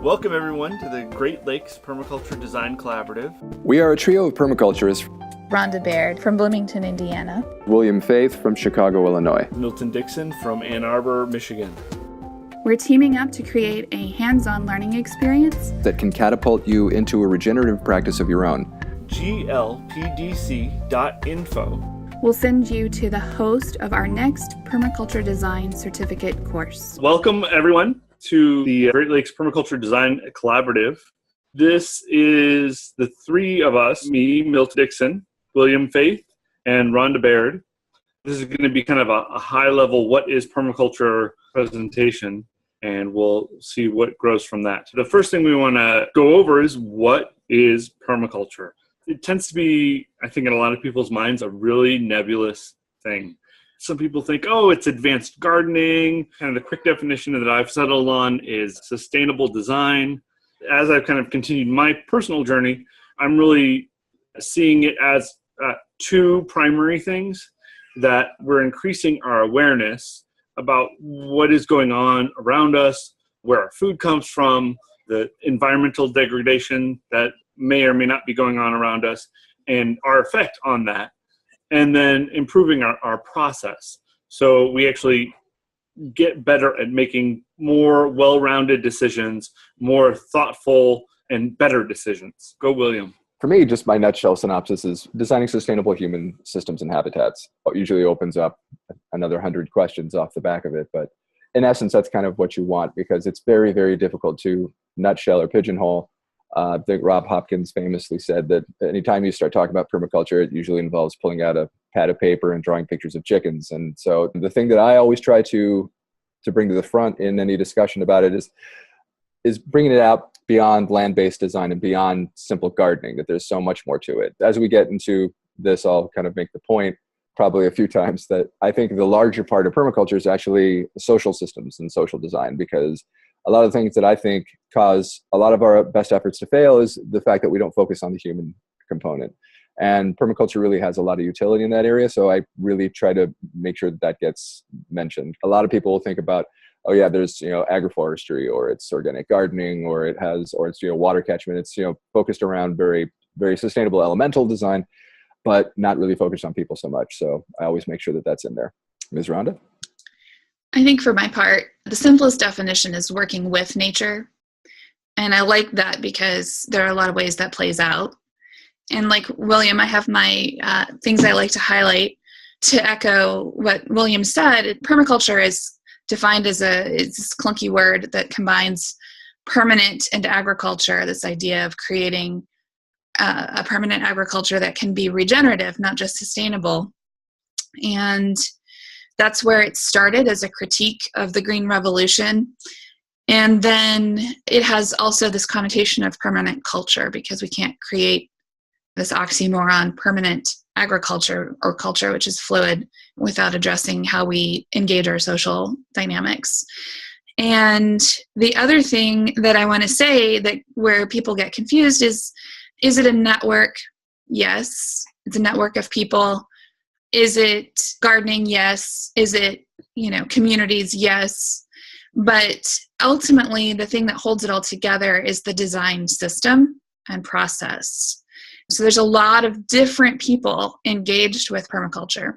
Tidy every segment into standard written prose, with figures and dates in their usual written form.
Welcome everyone to the Great Lakes Permaculture Design Collaborative. We are a trio of permaculturists. Rhonda Baird from Bloomington, Indiana. William Faith from Chicago, Illinois. Milton Dixon from Ann Arbor, Michigan. We're teaming up to create a hands-on learning experience that can catapult you into a regenerative practice of your own. glpdc.info. We'll send you to the host of our next Permaculture Design Certificate course. Welcome everyone to the Great Lakes Permaculture Design Collaborative. This is the three of us, me, Milton Dixon, William Faith, and Rhonda Baird. This is going to be kind of a high-level what is permaculture presentation, and we'll see what grows from that. So the first thing we want to go over is what is permaculture. It tends to be, I think in a lot of people's minds, a really nebulous thing. Some people think, oh, it's advanced gardening. Kind of the quick definition that I've settled on is sustainable design. As I've kind of continued my personal journey, I'm really seeing it as two primary things, that we're increasing our awareness about what is going on around us, where our food comes from, the environmental degradation that may or may not be going on around us, and our effect on that, and then improving our process. So we actually get better at making more well-rounded decisions, more thoughtful and better decisions. Go, William. For me, just my nutshell synopsis is designing sustainable human systems and habitats. It usually opens up another 100 questions off the back of it. But in essence, that's kind of what you want, because it's very, very difficult to nutshell or pigeonhole. I think Rob Hopkins famously said that anytime you start talking about permaculture, it usually involves pulling out a pad of paper and drawing pictures of chickens. And so the thing that I always try to bring to the front in any discussion about it is bringing it out beyond land-based design and beyond simple gardening, that there's so much more to it. As we get into this, I'll kind of make the point probably a few times that I think the larger part of permaculture is actually social systems and social design, because a lot of the things that I think cause a lot of our best efforts to fail is the fact that we don't focus on the human component. And permaculture really has a lot of utility in that area, so I really try to make sure that gets mentioned. A lot of people will think about, oh yeah, there's agroforestry, or it's organic gardening, or it's water catchment. It's focused around very, very sustainable elemental design, but not really focused on people so much. So I always make sure that that's in there. Ms. Rhonda? I think for my part, the simplest definition is working with nature. And I like that because there are a lot of ways that plays out. And like William, I have my things I like to highlight to echo what William said. Permaculture is defined as it's a clunky word that combines permanent and agriculture, this idea of creating a permanent agriculture that can be regenerative, not just sustainable. And that's where it started, as a critique of the Green Revolution. And then it has also this connotation of permanent culture, because we can't create this oxymoron, permanent agriculture or culture, which is fluid, without addressing how we engage our social dynamics. And the other thing that I want to say, that where people get confused, is it a network? Yes. It's a network of people. Is it gardening? Yes. Is it, communities? Yes. But ultimately, the thing that holds it all together is the design system and process. So there's a lot of different people engaged with permaculture.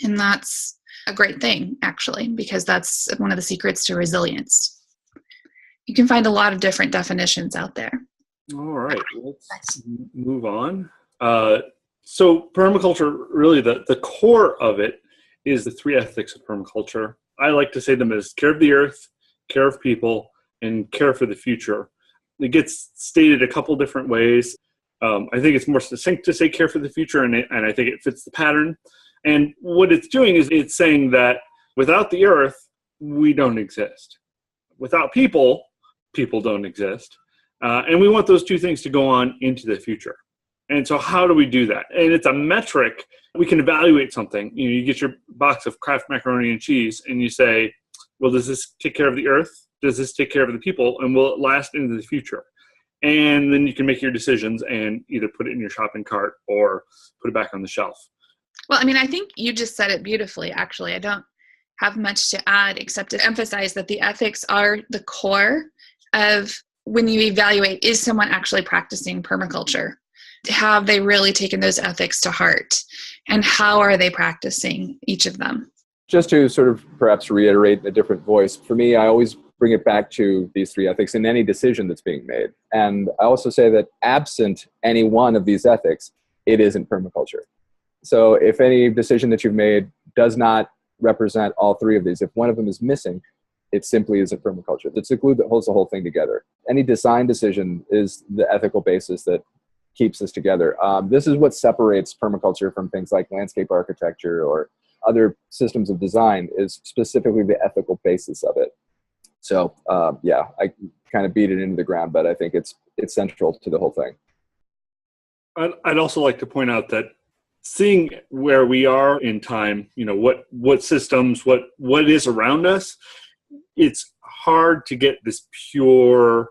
And that's a great thing, actually, because that's one of the secrets to resilience. You can find a lot of different definitions out there. All right, let's move on. So permaculture, really the core of it is the three ethics of permaculture. I like to say them as care of the earth, care of people, and care for the future. It gets stated a couple different ways. I think it's more succinct to say care for the future, and I think it fits the pattern. And what it's doing is it's saying that without the earth, we don't exist. Without people, people don't exist. And we want those two things to go on into the future. And so how do we do that? And it's a metric. We can evaluate something. You get your box of Kraft macaroni and cheese and you say, well, does this take care of the earth? Does this take care of the people? And will it last into the future? And then you can make your decisions and either put it in your shopping cart or put it back on the shelf. Well, I think you just said it beautifully, actually. I don't have much to add except to emphasize that the ethics are the core of when you evaluate, is someone actually practicing permaculture? Have they really taken those ethics to heart? And how are they practicing each of them? Just to sort of perhaps reiterate a different voice, for me, I always bring it back to these three ethics in any decision that's being made. And I also say that absent any one of these ethics, it isn't permaculture. So if any decision that you've made does not represent all three of these, if one of them is missing, it simply isn't permaculture. It's the glue that holds the whole thing together. Any design decision is the ethical basis that keeps this together. This is what separates permaculture from things like landscape architecture or other systems of design, is specifically the ethical basis of it. So yeah, I kind of beat it into the ground, but I think it's central to the whole thing. I'd also like to point out that seeing where we are in time, what systems, what is around us, it's hard to get this pure,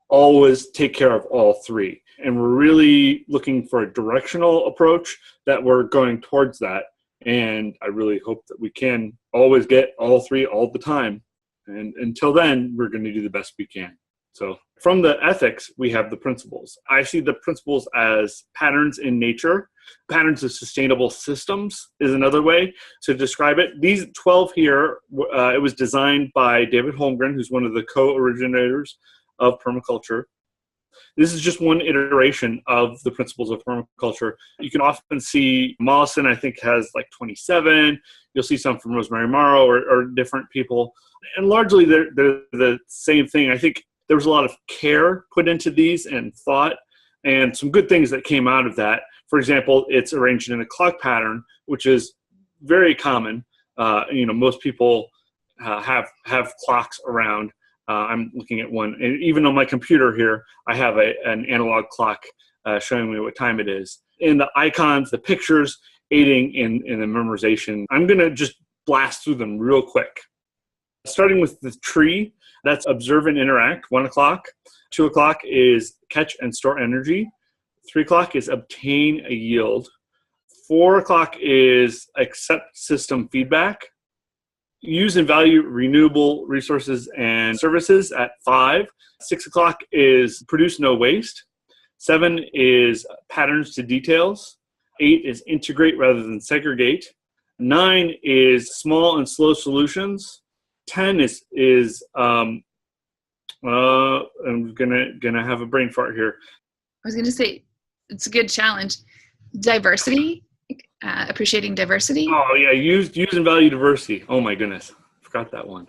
always take care of all three. And we're really looking for a directional approach that we're going towards that. And I really hope that we can always get all three all the time. And until then, we're going to do the best we can. So from the ethics, we have the principles. I see the principles as patterns in nature. Patterns of sustainable systems is another way to describe it. These 12 here, it was designed by David Holmgren, who's one of the co-originators of permaculture. This is just one iteration of the principles of permaculture. You can often see Mollison, I think, has like 27. You'll see some from Rosemary Morrow or different people. And largely, they're the same thing. I think there was a lot of care put into these and thought and some good things that came out of that. For example, it's arranged in a clock pattern, which is very common. Most people have clocks around. I'm looking at one, and even on my computer here, I have an analog clock showing me what time it is. And the icons, the pictures, aiding in the memorization. I'm going to just blast through them real quick. Starting with the tree, that's observe and interact, 1 o'clock. 2 o'clock is catch and store energy. 3 o'clock is obtain a yield. 4 o'clock is accept system feedback. Use and value renewable resources and services at 5. 6 o'clock is produce no waste. 7 is patterns to details. 8 is integrate rather than segregate. 9 is small and slow solutions. 10 is I'm gonna have a brain fart here. I was gonna say it's a good challenge. Diversity. Appreciating diversity. Oh yeah, use and value diversity. Oh my goodness, forgot that one.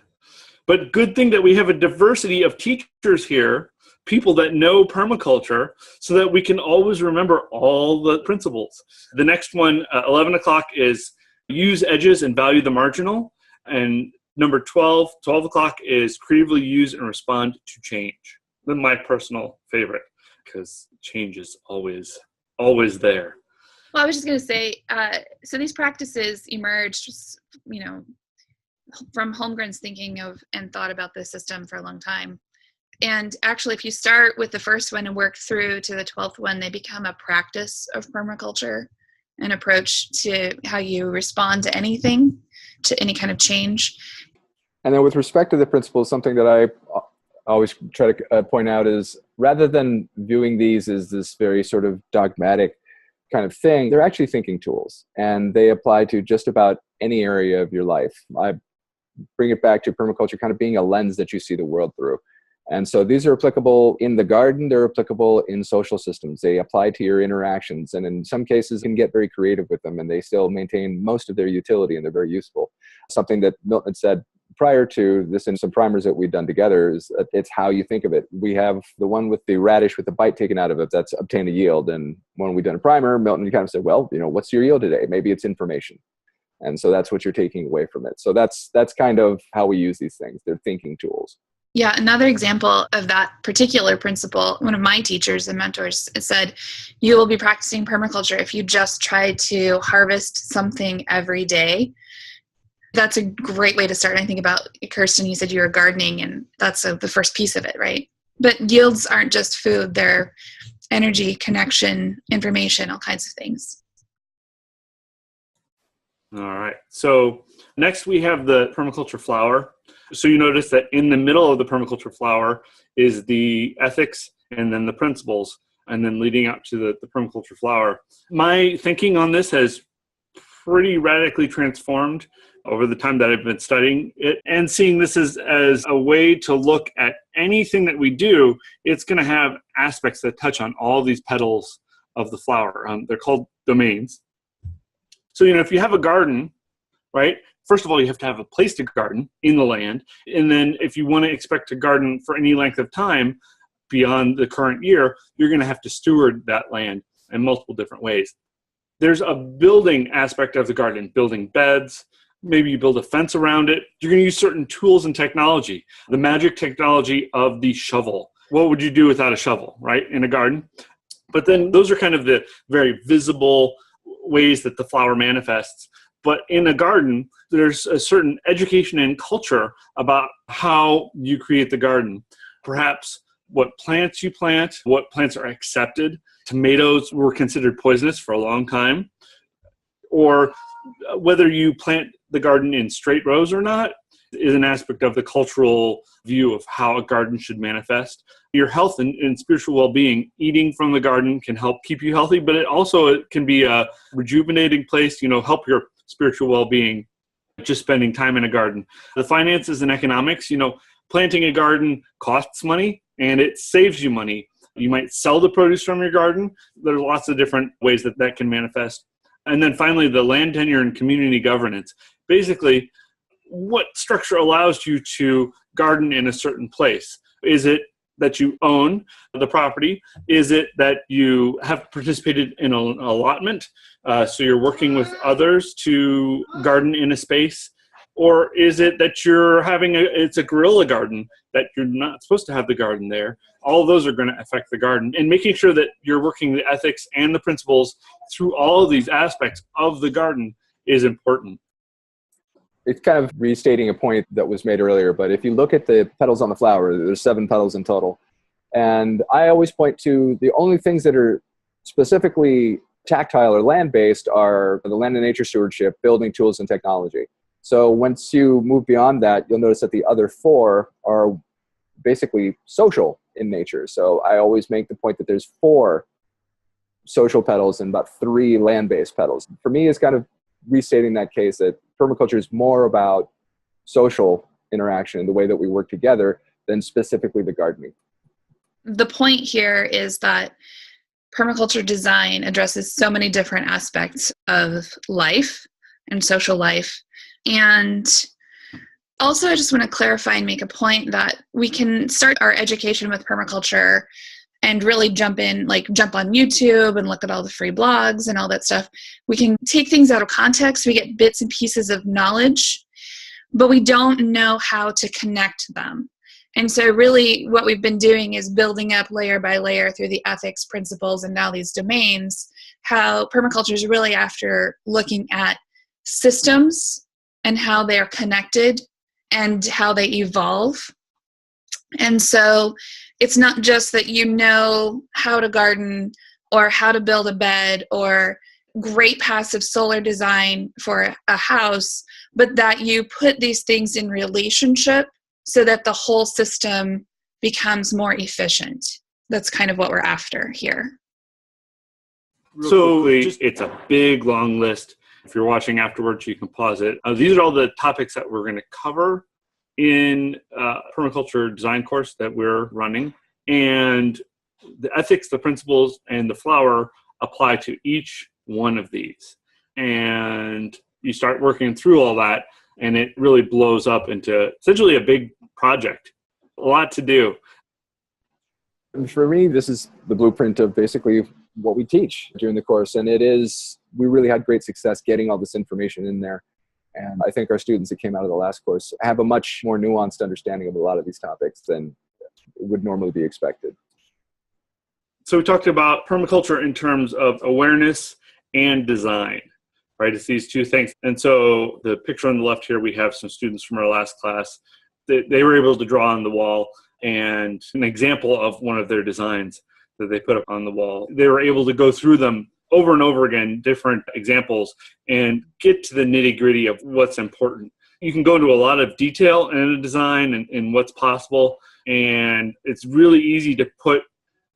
But good thing that we have a diversity of teachers here, people that know permaculture, so that we can always remember all the principles. The next one, 11 o'clock, is use edges and value the marginal. And number 12 o'clock is creatively use and respond to change. That's my personal favorite, because change is always there. Well, I was just going to say, so these practices emerged, from Holmgren's thinking of and thought about the system for a long time. And actually, if you start with the first one and work through to the 12th one, they become a practice of permaculture, an approach to how you respond to anything, to any kind of change. And then with respect to the principles, something that I always try to point out is, rather than viewing these as this very sort of dogmatic kind of thing, they're actually thinking tools, and they apply to just about any area of your life. I bring it back to permaculture kind of being a lens that you see the world through. And so these are applicable in the garden, they're applicable in social systems, they apply to your interactions, and in some cases you can get very creative with them and they still maintain most of their utility and they're very useful. Something that Milton had said prior to this in some primers that we've done together is it's how you think of it. We have the one with the radish with the bite taken out of it, that's obtain a yield. And when we've done a primer, Milton kind of said, well, what's your yield today? Maybe it's information. And so that's what you're taking away from it. So that's kind of how we use these things. They're thinking tools. Yeah, another example of that particular principle, one of my teachers and mentors said, you will be practicing permaculture if you just try to harvest something every day. That's a great way to start. I think about Kirsten, you said you were gardening, and that's the first piece of it, right? But yields aren't just food. They're energy, connection, information, all kinds of things. All right. So next we have the Permaculture Flower. So you notice that in the middle of the permaculture flower is the ethics and then the principles, and then leading up to the permaculture flower. My thinking on this has pretty radically transformed over the time that I've been studying it, and seeing this as a way to look at anything that we do. It's going to have aspects that touch on all these petals of the flower. They're called domains. So, if you have a garden, right, first of all, you have to have a place to garden in the land. And then if you want to expect to garden for any length of time beyond the current year, you're going to have to steward that land in multiple different ways. There's a building aspect of the garden, building beds. Maybe you build a fence around it. You're going to use certain tools and technology. The magic technology of the shovel. What would you do without a shovel, right, in a garden? But then those are kind of the very visible ways that the flower manifests. But in a garden, there's a certain education and culture about how you create the garden. Perhaps what plants you plant, what plants are accepted. Tomatoes were considered poisonous for a long time. Or whether you plant the garden in straight rows or not is an aspect of the cultural view of how a garden should manifest. Your health and spiritual well-being, eating from the garden can help keep you healthy, but it can be a rejuvenating place, help your spiritual well-being, just spending time in a garden. The finances and economics, planting a garden costs money and it saves you money. You might sell the produce from your garden. There's lots of different ways that can manifest. And then finally, the land tenure and community governance. Basically, what structure allows you to garden in a certain place? Is it that you own the property? Is it that you have participated in an allotment? So you're working with others to garden in a space? Or is it that it's a guerrilla garden, that you're not supposed to have the garden there? All of those are going to affect the garden. And making sure that you're working the ethics and the principles through all of these aspects of the garden is important. It's kind of restating a point that was made earlier, but if you look at the petals on the flower, there's 7 petals in total. And I always point to the only things that are specifically tactile or land-based are the land and nature stewardship, building tools, and technology. So once you move beyond that, you'll notice that the other 4 are basically social in nature. So I always make the point that there's 4 social petals and about 3 land-based petals. For me, it's kind of restating that case that permaculture is more about social interaction and the way that we work together than specifically the gardening. The point here is that permaculture design addresses so many different aspects of life and social life. And also, I just want to clarify and make a point that we can start our education with permaculture and really jump on YouTube and look at all the free blogs and all that stuff. We can take things out of context. We get bits and pieces of knowledge, but we don't know how to connect them. And so really what we've been doing is building up layer by layer through the ethics, principles, and now these domains, how permaculture is really after looking at systems and how they're connected and how they evolve. And so it's not just that you know how to garden or how to build a bed or great passive solar design for a house, but that you put these things in relationship so that the whole system becomes more efficient. That's kind of what we're after here. So it's a big, long list. If you're watching afterwards, you can pause it. These are all the topics that we're going to cover in permaculture design course that we're running. And the ethics, the principles, and the flower apply to each one of these. And you start working through all that, and it really blows up into essentially a big project. A lot to do. For me, this is the blueprint of basically what we teach during the course. And we really had great success getting all this information in there. And I think our students that came out of the last course have a much more nuanced understanding of a lot of these topics than would normally be expected. So we talked about permaculture in terms of awareness and design, right? It's these two things. And so the picture on the left here, we have some students from our last class. They were able to draw on the wall and an example of one of their designs that they put up on the wall. They were able to go through them over and over again, different examples, and get to the nitty-gritty of what's important. You can go into a lot of detail in a design and what's possible, and it's really easy to put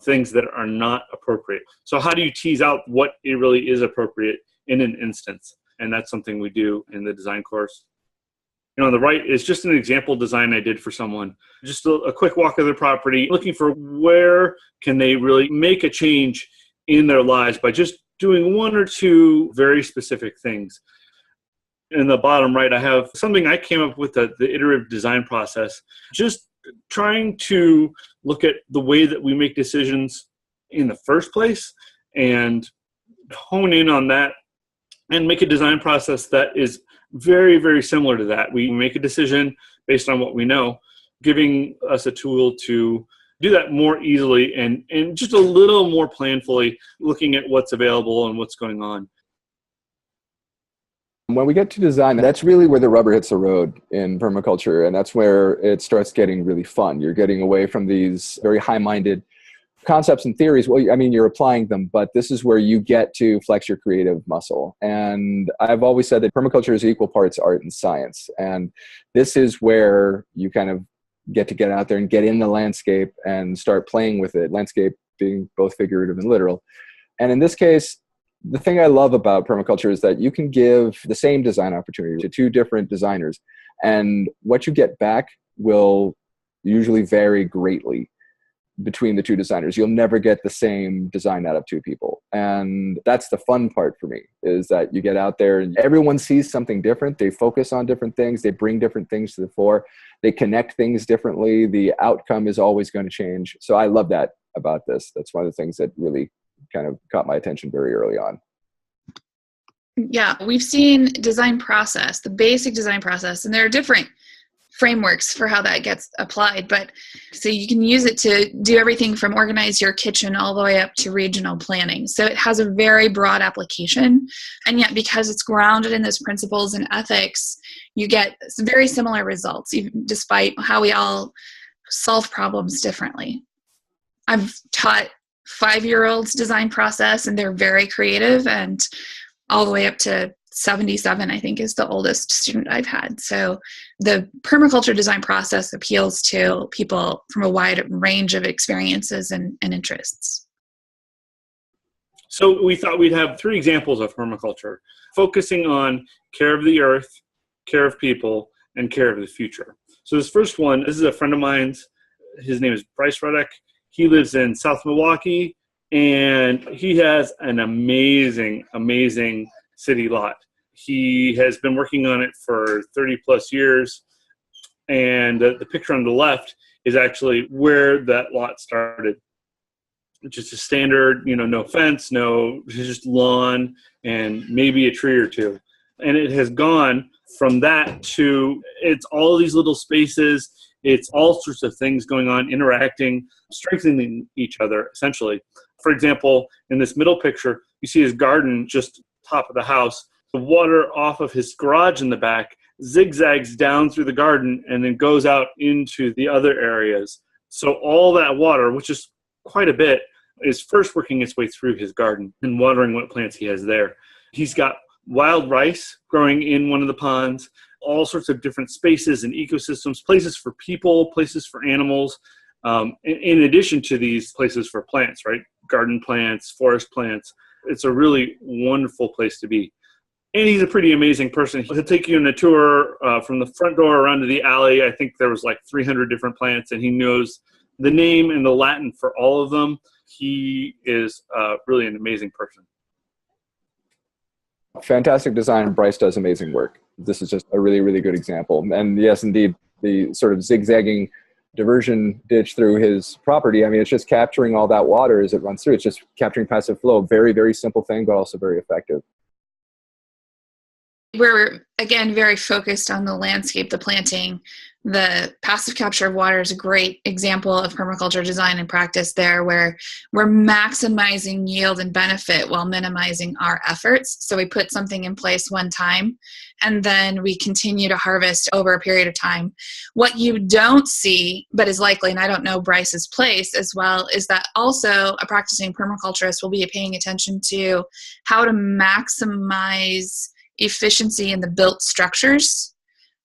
things that are not appropriate. So how do you tease out what it really is appropriate in an instance? And that's something we do in the design course. On the right is just an example design I did for someone. Just a quick walk of their property, looking for where can they really make a change in their lives by just doing one or two very specific things. In the bottom right, I have something I came up with, the iterative design process, just trying to look at the way that we make decisions in the first place and hone in on that and make a design process that is very, very similar to that. We make a decision based on what we know, giving us a tool to do that more easily and just a little more planfully, looking at what's available and what's going on. When we get to design, that's really where the rubber hits the road in permaculture, and that's where it starts getting really fun. You're getting away from these very high-minded concepts and theories. Well, I mean, you're applying them, but this is where you get to flex your creative muscle. And I've always said that permaculture is equal parts art and science. And this is where you kind of get out there and get in the landscape and start playing with it. Landscape being both figurative and literal. And in this case, the thing I love about permaculture is that you can give the same design opportunity to two different designers, and what you get back will usually vary greatly between the two designers. You'll never get the same design out of two people. And that's the fun part for me, is that you get out there and everyone sees something different. They focus on different things. They bring different things to the fore. They connect things differently. The outcome is always going to change. So I love that about this. That's one of the things that really kind of caught my attention very early on. Yeah, we've seen design process, the basic design process, and there are different frameworks for how that gets applied. But so you can use it to do everything from organize your kitchen all the way up to regional planning. So it has a very broad application. And yet, because it's grounded in those principles and ethics, you get very similar results, even despite how we all solve problems differently. I've taught 5-year-olds design process, and they're very creative, and all the way up to 77, I think, is the oldest student I've had. So the permaculture design process appeals to people from a wide range of experiences and interests. So we thought we'd have 3 examples of permaculture, focusing on care of the earth, care of people, and care of the future. So this first one, this is a friend of mine's. His name is Bryce Ruddick. He lives in South Milwaukee, and he has an amazing, amazing city lot. He has been working on it for 30 plus years, and the picture on the left is actually where that lot started. Just a standard, no fence, no, just lawn and maybe a tree or two. And it has gone from that to, it's all these little spaces. It's all sorts of things going on, interacting, strengthening each other, essentially. For example, in this middle picture, you see his garden just top of the house. The water off of his garage in the back zigzags down through the garden and then goes out into the other areas. So all that water, which is quite a bit, is first working its way through his garden and watering what plants he has there. He's got wild rice growing in one of the ponds, all sorts of different spaces and ecosystems, places for people, places for animals, in addition to these places for plants, right? Garden plants, forest plants. It's a really wonderful place to be. And he's a pretty amazing person. He'll take you on a tour from the front door around to the alley. I think there was like 300 different plants, and he knows the name and the Latin for all of them. He is really an amazing person. Fantastic design. Bryce does amazing work. This is just a really, really good example. And yes, indeed, the sort of zigzagging diversion ditch through his property, I mean, it's just capturing all that water as it runs through. It's just capturing passive flow. Very, very simple thing, but also very effective. We're, again, very focused on the landscape, the planting. The passive capture of water is a great example of permaculture design and practice there, where we're maximizing yield and benefit while minimizing our efforts. So we put something in place one time, and then we continue to harvest over a period of time. What you don't see, but is likely, and I don't know Bryce's place as well, is that also a practicing permaculturist will be paying attention to how to maximize efficiency in the built structures.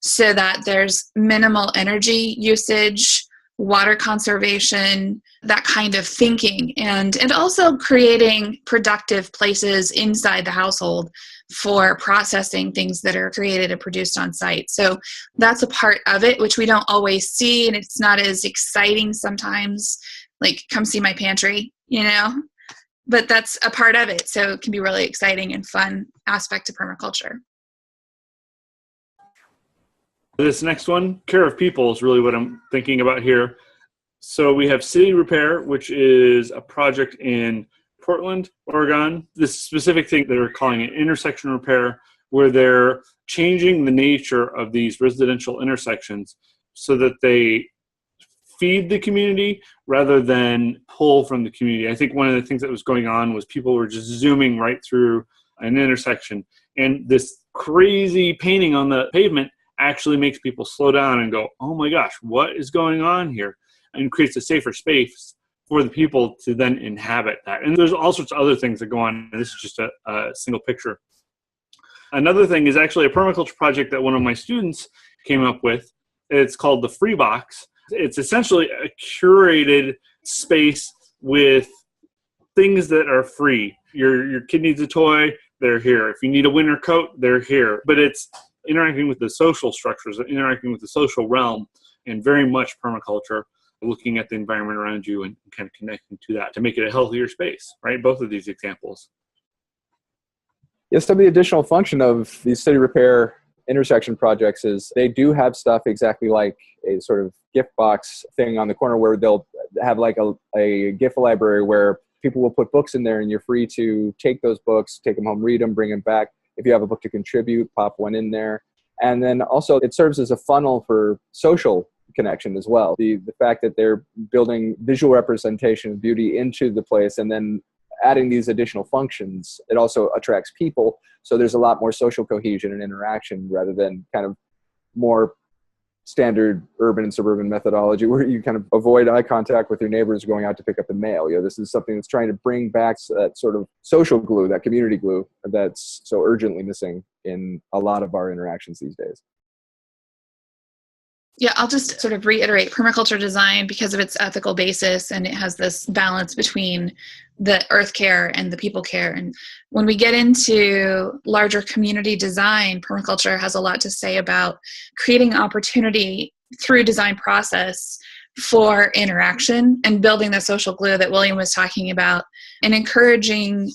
so that there's minimal energy usage, water conservation, that kind of thinking, and also creating productive places inside the household for processing things that are created and produced on site. So that's a part of it, which we don't always see, and it's not as exciting sometimes, like come see my pantry, but that's a part of it. So it can be really exciting and fun aspect of permaculture. This next one, care of people, is really what I'm thinking about here. So we have City Repair, which is a project in Portland, Oregon. This specific thing they're calling an intersection repair, where they're changing the nature of these residential intersections so that they feed the community rather than pull from the community. I think one of the things that was going on was people were just zooming right through an intersection, and this crazy painting on the pavement actually makes people slow down and go, oh my gosh, what is going on here? And creates a safer space for the people to then inhabit that. And there's all sorts of other things that go on. This is just a single picture. Another thing is actually a permaculture project that one of my students came up with. It's called the Free Box. It's essentially a curated space with things that are free. Your kid needs a toy, they're here. If you need a winter coat, they're here. But it's interacting with the social structures, interacting with the social realm, and very much permaculture, looking at the environment around you and kind of connecting to that to make it a healthier space, right? Both of these examples. Yes, so the additional function of these city repair intersection projects is they do have stuff exactly like a sort of gift box thing on the corner, where they'll have like a gift library where people will put books in there, and you're free to take those books, take them home, read them, bring them back. If you have a book to contribute, pop one in there. And then also it serves as a funnel for social connection as well. The fact that they're building visual representation of beauty into the place and then adding these additional functions, it also attracts people. So there's a lot more social cohesion and interaction rather than kind of more standard urban and suburban methodology where you kind of avoid eye contact with your neighbors going out to pick up the mail. This is something that's trying to bring back that sort of social glue, that community glue that's so urgently missing in a lot of our interactions these days. Yeah, I'll just sort of reiterate permaculture design because of its ethical basis, and it has this balance between the earth care and the people care. And when we get into larger community design, permaculture has a lot to say about creating opportunity through design process for interaction and building the social glue that William was talking about, and encouraging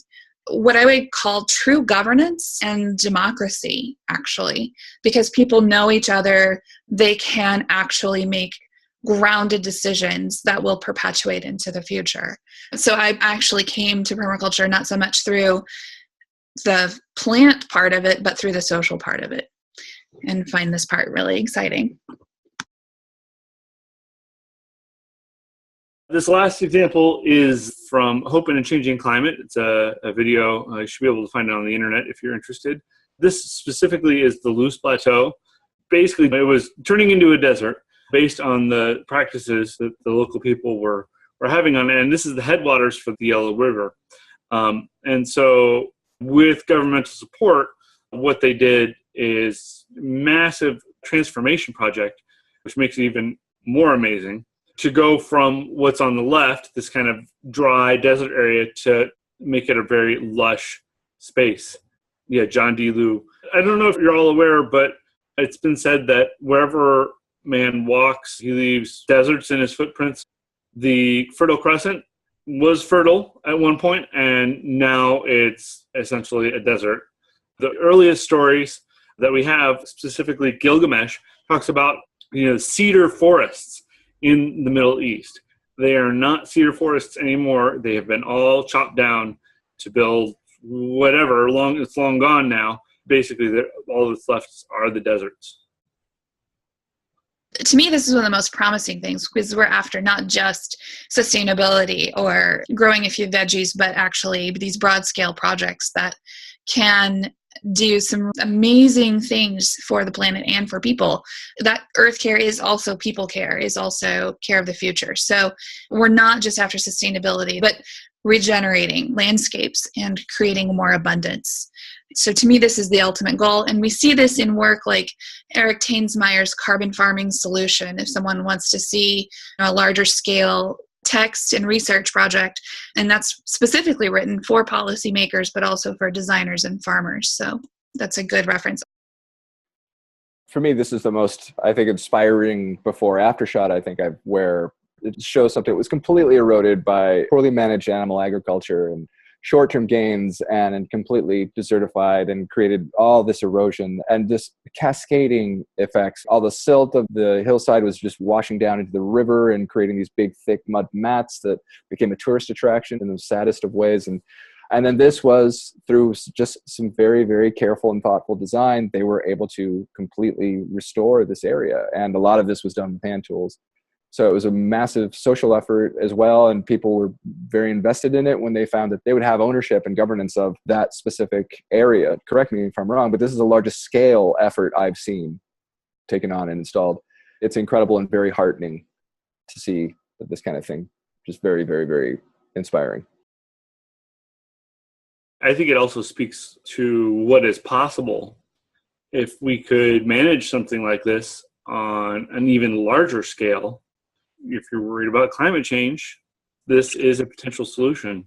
what I would call true governance and democracy, actually, because people know each other. They can actually make grounded decisions that will perpetuate into the future. So I actually came to permaculture not so much through the plant part of it, but through the social part of it, and find this part really exciting. This last example is from Hope in a Changing Climate. It's a video. You should be able to find it on the internet if you're interested. This specifically is the Loose Plateau. Basically, it was turning into a desert based on the practices that the local people were having on it. And this is the headwaters for the Yellow River. And so with governmental support, what they did is massive transformation project, which makes it even more amazing, to go from what's on the left, this kind of dry desert area, to make it a very lush space. Yeah, John D. Liu. I don't know if you're all aware, but it's been said that wherever man walks, he leaves deserts in his footprints. The Fertile Crescent was fertile at one point, and now it's essentially a desert. The earliest stories that we have, specifically Gilgamesh, talks about cedar forests in the Middle East. They are not cedar forests anymore. They have been all chopped down to build whatever. It's long gone now. Basically, all that's left are the deserts. To me, this is one of the most promising things, because we're after not just sustainability or growing a few veggies, but actually these broad-scale projects that can do some amazing things for the planet and for people. That earth care is also people care, is also care of the future. So we're not just after sustainability, but regenerating landscapes and creating more abundance. So to me, this is the ultimate goal. And we see this in work like Eric Tainsmeyer's carbon farming solution. If someone wants to see a larger scale text and research project, and that's specifically written for policymakers, but also for designers and farmers. So that's a good reference. For me, this is the most, I think, inspiring before-after shot where it shows something that was completely eroded by poorly managed animal agriculture and short-term gains and completely desertified and created all this erosion and this cascading effects. All the silt of the hillside was just washing down into the river and creating these big, thick mud mats that became a tourist attraction in the saddest of ways. And then this was through just some very, very careful and thoughtful design, they were able to completely restore this area. And a lot of this was done with hand tools. So it was a massive social effort as well. And people were very invested in it when they found that they would have ownership and governance of that specific area. Correct me if I'm wrong, but this is the largest scale effort I've seen taken on and installed. It's incredible and very heartening to see this kind of thing. Just very, very, very inspiring. I think it also speaks to what is possible if we could manage something like this on an even larger scale. If you're worried about climate change, this is a potential solution.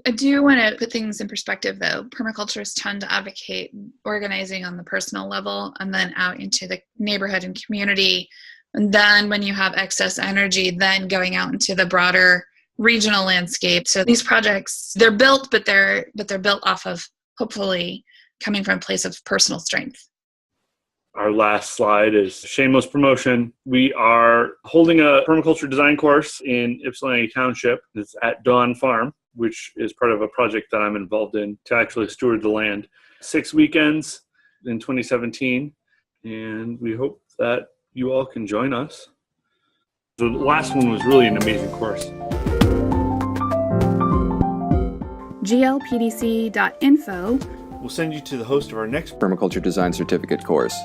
I do want to put things in perspective, though. Permaculturists tend to advocate organizing on the personal level and then out into the neighborhood and community. And then when you have excess energy, then going out into the broader regional landscape. So these projects, they're built, but they're built off of hopefully coming from a place of personal strength. Our last slide is shameless promotion. We are holding a permaculture design course in Ypsilanti Township. It's at Dawn Farm, which is part of a project that I'm involved in to actually steward the land. 6 weekends in 2017, and we hope that you all can join us. The last one was really an amazing course. glpdc.info We'll send you to the host of our next Permaculture Design Certificate course.